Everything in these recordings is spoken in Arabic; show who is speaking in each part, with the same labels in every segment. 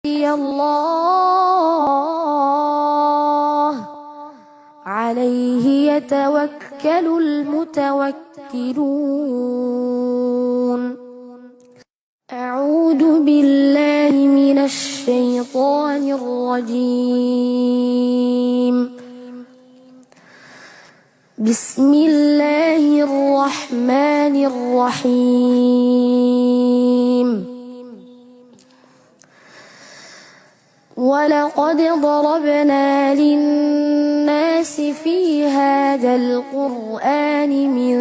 Speaker 1: حسبي الله عليه يتوكل المتوكلون. أعوذ بالله من الشيطان الرجيم. بسم الله الرحمن الرحيم. ولقد ضربنا للناس في هذا القرآن من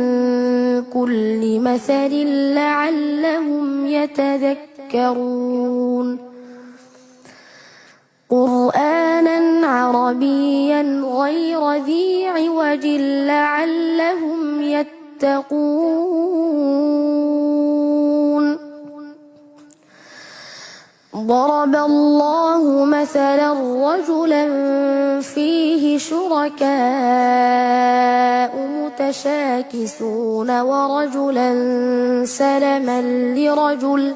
Speaker 1: كل مثل لعلهم يتذكرون. قرآنا عربيا غير ذي عوج لعلهم يتقون. ضرب الله مثلا رجلا فيه شركاء متشاكسون ورجلا سلما لرجل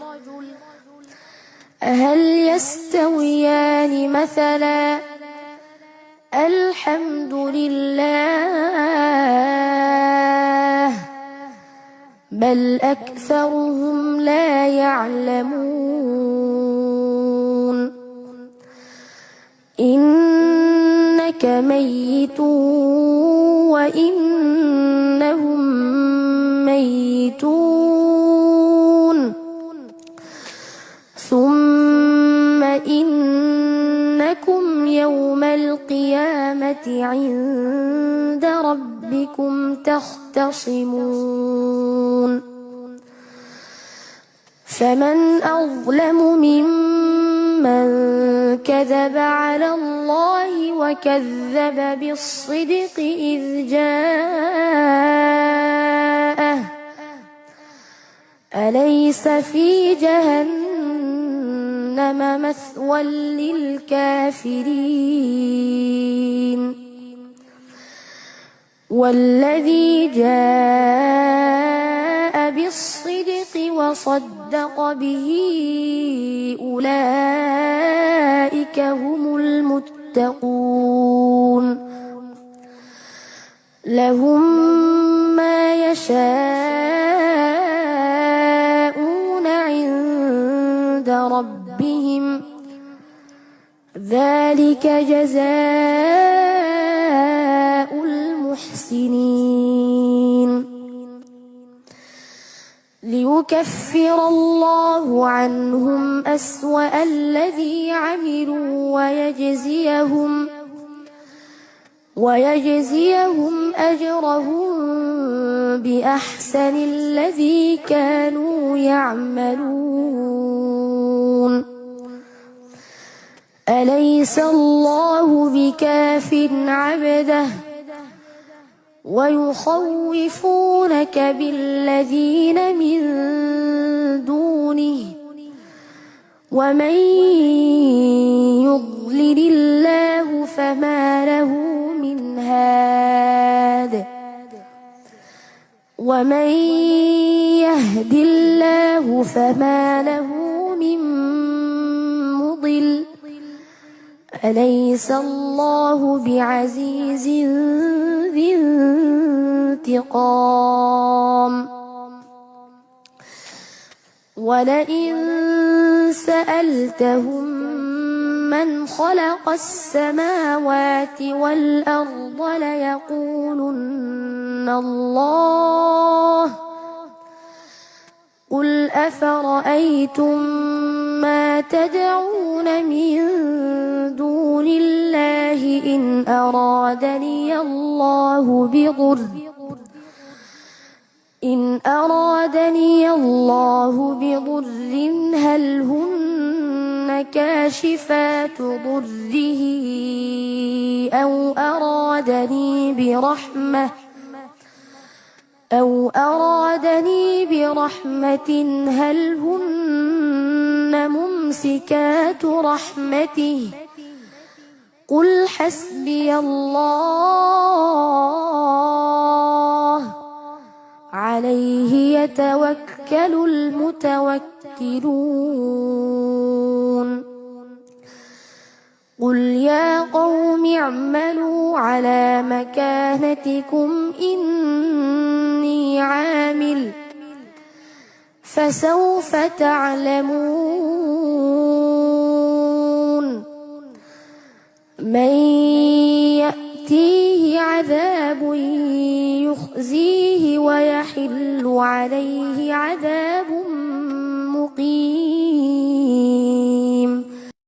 Speaker 1: هل يستويان مثلا الحمد لله بل أكثرهم لا يعلمون. إنك ميت وإنهم ميتون ثم إنكم يوم القيامة عند ربكم تختصمون. فمن أظلم ممن كذب على الله وكذب بالصدق إذ جاءه أليس في جهنم مثوى للكافرين. والذي جاء بالصدق وصدق به أولئك هم المتقون. لهم ما يشاءون عند ربهم ذلك جزاء المحسنين. ليكفر الله عنهم أسوأ الذي عملوا ويجزيهم أجرهم بأحسن الذي كانوا يعملون. أليس الله بكاف عبده ويخوفونك بالذين من دونه ومن يضلل الله فما له من هاد ومن يهد الله فما له من مضل. أليس الله بعزيز ذي انتقام. ولئن سألتهم من خلق السماوات والأرض ليقولن الله. قل أفرأيتم ما تدعون من دون الله إن أرادني الله بضر هل هن كاشفات ضره أو أرادني برحمة هل هن ممسكات رحمته. قل حسبي الله عليه يتوكل المتوكلون. قل يا قوم اعملوا على مكانتكم إني عامل فسوف تعلمون من يأتيه عذاب يخزيه ويحل عليه عذاب مقيم.